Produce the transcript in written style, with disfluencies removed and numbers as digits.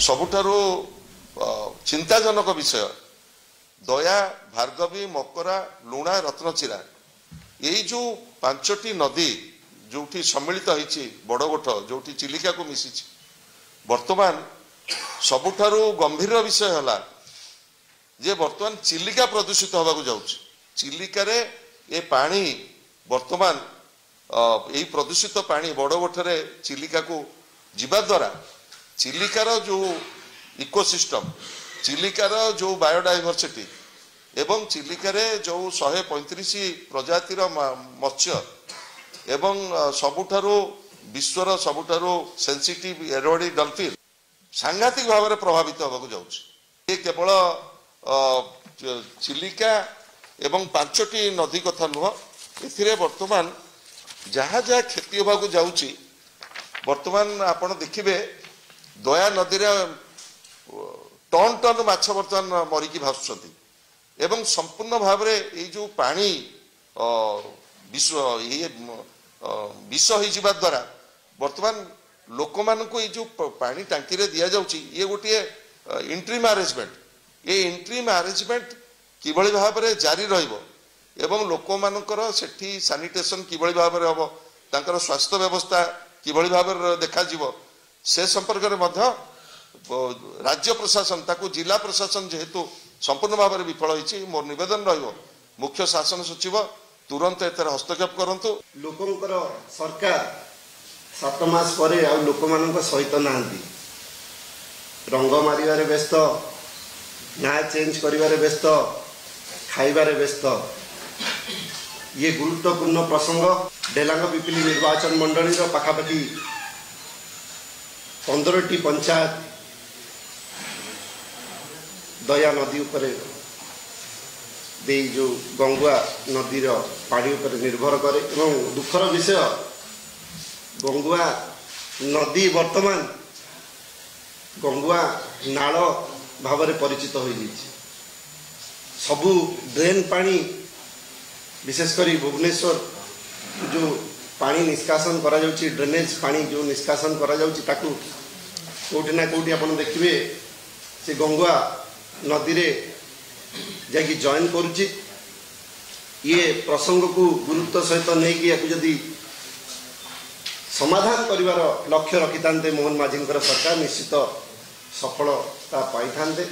सबुठारु चिंताजनक विषय दया भार्गवी मकरा लुणा रत्नचिरा यही जो पांचटी नदी जोठी सम्मिलित होईची बड़गोठ जोठी चिलिका को मिसी वर्तमान सबुठारु गंभीर विषय हला जे वर्तमान चिलिका प्रदूषित होगा जाउची चिलिका रे ये पानी वर्तमान यही प्रदूषित पानी बड़गोठरे चिलिका को जीवा द्वारा चिलिकार जो इकोसिस्टम चिलिकार जो बायोडाइवर्सिटी एवं चिलिका जो 135 प्रजातिर मत्स्य एवं सबुठारु विश्वर सबुठारु सेंसिटिव एरोडी डॉल्फिन सांघातिक भाव में प्रभावित होगा जाउची ये केवल चिलिका एवं पांचटी नदी कथा नुह एथिरे वर्तमान जहाँ जहाँ क्षति होगा जाउची वर्तमान आपण देखिबे दया नदी रे टन टन माछ वर्तमान मरिकी भासुछंती एवं संपूर्ण भाव में ये जो पानी विष हो द्वारा वर्तमान लोक मान ये जो पानी टांकी रे दिया जाउची ये गोटे इंट्रीम अरेंजमेंट ये इंट्रीम अरेंजमेंट किभली भाव में जारी रहिबो एवं लोक मानकर सेठी सैनिटेशन किभली भाव में हबो तांकर स्वास्थ्य व्यवस्था किभली भाव में देखा जीवो से संपर्क में मध्य राज्य प्रशासन ताकू जिला प्रशासन जेहेतु संपूर्ण भाव में विफल होईची मोर निवेदन रहिबो मुख्य शासन सचिव तुरंत एतर हस्तक्षेप करंतु लोकंकर सरकार 7 मास परे आ लोक मानक सहित नांती रंग मारिबारे व्यस्त न्याय चेंज करिबारे व्यस्त खाइबारे व्यस्त ये गुरुत्वपूर्ण प्रसंग डेलांग पिपिली निर्वाचन मंडली पाखापाखि 15टी पंचायत दया नदी उपरे दे जो गंगुआ नदीर पानी उपर निर्भर करे एवं दुखर विषय गंगुआ नदी वर्तमान गंगुआ नाल भाव में परिचित हो सबू ड्रेन पानी विशेषकर भुवनेश्वर जो पानी निष्कासन करा जाउची ड्रेनेज पानी जो निष्कासन करा जाउची ताकू कोठी ना कोठी आपण देखिबे से गंगुआ नदी रे जाकि जॉइन करुची ये प्रसंग को गुरुत्व सहित नहीं कि जदि समाधान करिवार लक्ष्य रखितांते मोहन माझी सरकार निश्चित सफलता पाई थांते।